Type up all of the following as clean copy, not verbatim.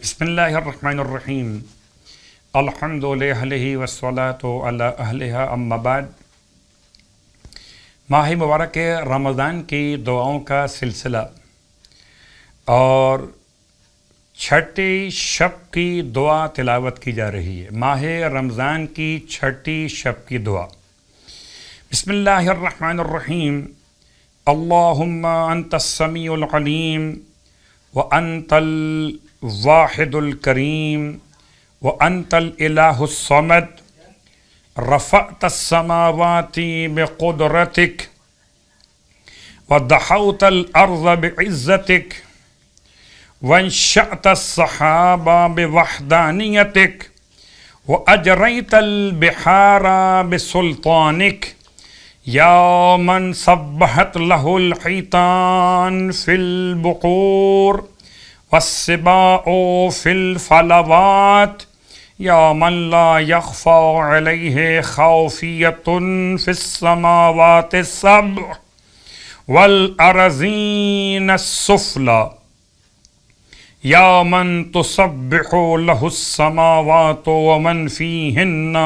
بسم اللہ الرحمن الرحیم الحمد للہ والصلاۃ علی اہلہا اما بعد۔ ماہ مبارک رمضان کی دعاؤں کا سلسلہ اور چھٹی شب کی دعا تلاوت کی جا رہی ہے۔ ماہ رمضان کی چھٹی شب کی دعا۔ بسم اللہ الرحمن الرحیم اللہم انت السمیع العلیم وانت الواحد الکریم وانت الالہ الصمد رفعت السماوات بقدرتک ودحوت الارض بعزتک وانشأت السحاب بوحدانیتک واجریت البحار بسلطانک یا من سبحت له الحیتان فی البحور والسباع فی الفلوات یا من لا یخفى علیہ خافیۃ فی السماوات السبع والارضین السفلی یا من تسبح له السماوات ومن فیہن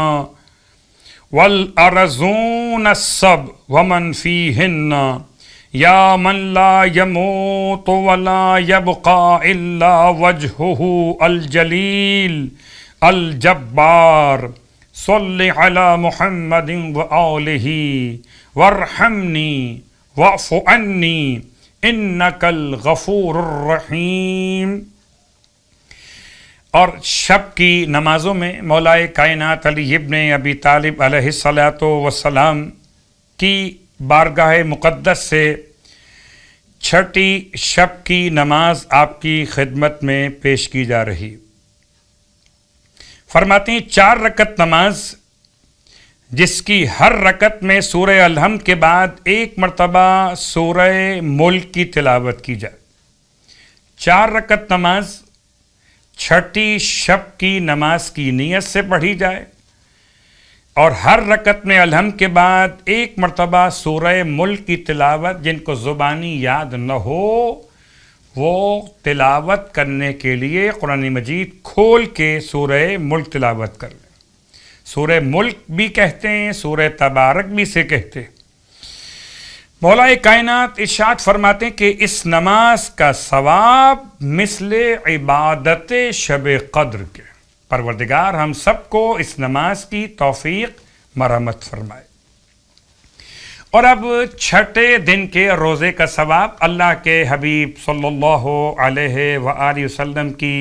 والارضون السبع ومن فیہن یا من لا يموت ولا يبقى الا وجهه الجلیل الجبار صل علی محمد وآلہ وارحمنی واعف عنی انک الغفور الرحیم۔ اور شب کی نمازوں میں مولائے کائنات علی ابن ابی طالب علیہ الصلاۃ والسلام کی بارگاہ مقدس سے چھٹی شب کی نماز آپ کی خدمت میں پیش کی جا رہی۔ فرماتے ہیں 4 رکعت نماز جس کی ہر رکعت میں سورہ الحمد کے بعد 1 مرتبہ سورہ ملک کی تلاوت کی جائے۔ 4 رکعت نماز چھٹی شب کی نماز کی نیت سے پڑھی جائے اور ہر رکعت میں الحمد کے بعد 1 مرتبہ سورہ ملک کی تلاوت، جن کو زبانی یاد نہ ہو وہ تلاوت کرنے کے لیے قرآن مجید کھول کے سورہ ملک تلاوت کر لیں۔ سورہ ملک بھی کہتے ہیں، سورہ تبارک بھی سے کہتے ہیں۔ مولا کائنات ارشاد فرماتے ہیں کہ اس نماز کا ثواب مثل عبادت شب قدر کے۔ پروردگار ہم سب کو اس نماز کی توفیق مرحمت فرمائے۔ اور اب چھٹے دن کے روزے کا ثواب اللہ کے حبیب صلی اللہ علیہ وآلہ وسلم کی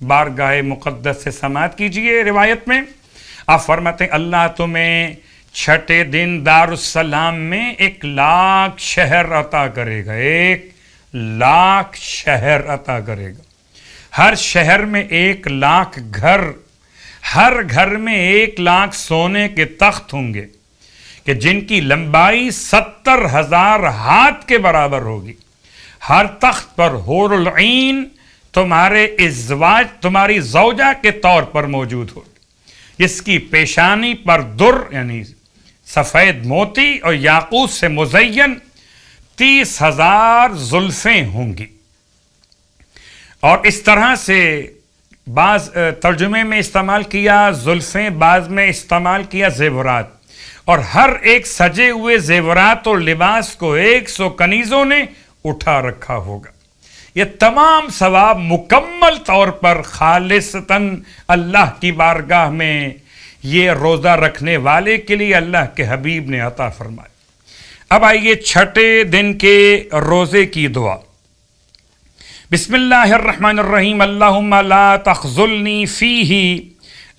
بارگاہ مقدس سے سماعت کیجئے۔ روایت میں آپ فرماتے ہیں اللہ تمہیں چھٹے دن دارالسلام میں 1,00,000 شہر عطا کرے گا، 1,00,000 شہر عطا کرے گا۔ ہر شہر میں 1,00,000 گھر، ہر گھر میں 1,00,000 سونے کے تخت ہوں گے کہ جن کی لمبائی 70,000 ہاتھ کے برابر ہوگی۔ ہر تخت پر حور العین تمہارے ازواج، تمہاری زوجہ کے طور پر موجود ہوگی، جس کی پیشانی پر در یعنی سفید موتی اور یاقوت سے مزین 30,000 زلفیں ہوں گی۔ اور اس طرح سے بعض ترجمے میں استعمال کیا زلفیں، بعض میں استعمال کیا زیورات، اور ہر ایک سجے ہوئے زیورات اور لباس کو 100 کنیزوں نے اٹھا رکھا ہوگا۔ یہ تمام ثواب مکمل طور پر خالصتاً اللہ کی بارگاہ میں یہ روزہ رکھنے والے کے لیے اللہ کے حبیب نے عطا فرمائے۔ اب آئیے چھٹے دن کے روزے کی دعا۔ بسم اللہ الرحمن الرحیم اللہم لا تخذلنی فیہ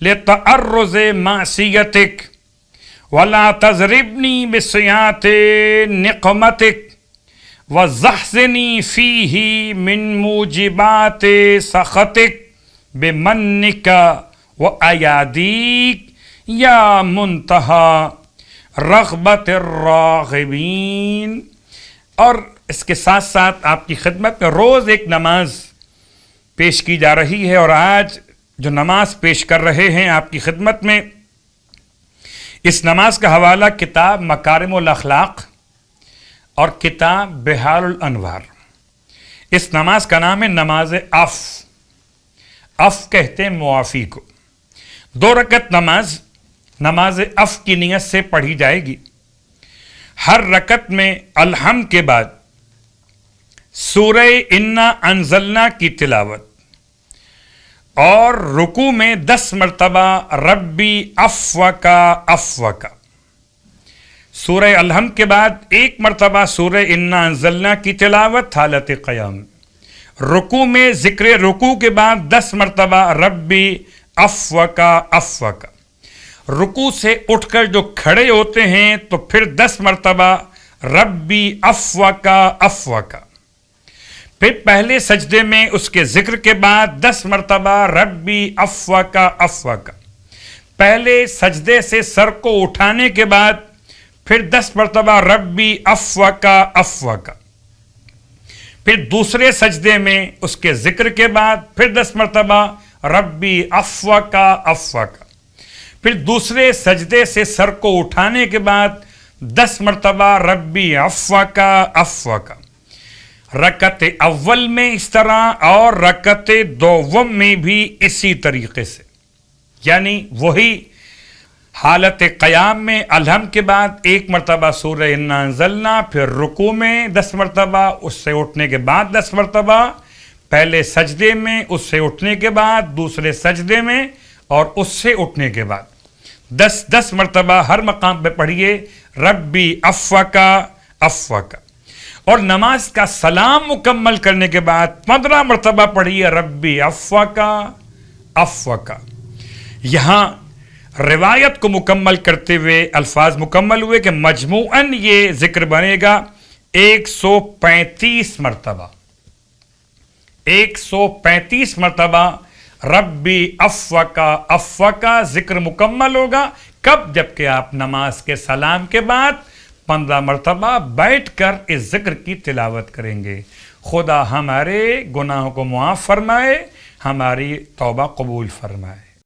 لتعرض معصیتک ولا تضربنی بسیئات نقمتک وزحزنی فیہ من موجبات سخطک بمنک وایادیک یا منتہا رغبت الراغبین۔ اور اس کے ساتھ ساتھ آپ کی خدمت میں روز ایک نماز پیش کی جا رہی ہے، اور آج جو نماز پیش کر رہے ہیں آپ کی خدمت میں، اس نماز کا حوالہ کتاب مکارم الاخلاق اور کتاب بحار الانوار۔ اس نماز کا نام ہے نماز عفو۔ اف کہتے ہیں معافی کو. 2 رکعت نماز اف کی نیت سے پڑھی جائے گی. ہر رکعت میں الحمد کے بعد سورہ انا انزلنا کی تلاوت اور رکوع میں 10 مرتبہ ربی افوکا افوکا. سورہ الحمد کے بعد 1 مرتبہ سورہ انا انزلنا کی تلاوت حالت قیام. رکوع میں ذکر رکوع کے بعد 10 مرتبہ ربی افوکا افوکا. رکوع سے اٹھ کر جو کھڑے ہوتے ہیں تو پھر 10 مرتبہ ربی افوکا افوکا. پھر پہلے سجدے میں اس کے ذکر کے بعد 10 مرتبہ ربی افوکا افوکا. پہلے سجدے سے سر کو اٹھانے کے بعد پھر 10 مرتبہ ربی افوکا افوکا. پھر دوسرے سجدے میں اس کے ذکر کے بعد پھر 10 مرتبہ ربی افوکا افوکا. پھر دوسرے سجدے سے سر کو اٹھانے کے بعد 10 مرتبہ ربی افوکا افوکا. رکعت اول میں اس طرح اور رکعت دوم میں بھی اسی طریقے سے، یعنی وہی حالت قیام میں الحمد کے بعد 1 مرتبہ سورہ انا انزلنا، پھر رکوع میں 10 مرتبہ، اس سے اٹھنے کے بعد 10 مرتبہ، پہلے سجدے میں، اس سے اٹھنے کے بعد دوسرے سجدے میں، اور اس سے اٹھنے کے بعد 10 مرتبہ ہر مقام پہ پڑھیے ربی افوکا افوکا. اور نماز کا سلام مکمل کرنے کے بعد 15 مرتبہ پڑھیے ربی افوکا افوکا. یہاں روایت کو مکمل کرتے ہوئے الفاظ مکمل ہوئے کہ مجموعاً یہ ذکر بنے گا 135 مرتبہ. 135 مرتبہ ربی افوکا افوکا ذکر مکمل ہوگا. کب؟ جبکہ آپ نماز کے سلام کے بعد 15 مرتبہ بیٹھ کر اس ذکر کی تلاوت کریں گے. خدا ہمارے گناہوں کو معاف فرمائے، ہماری توبہ قبول فرمائے.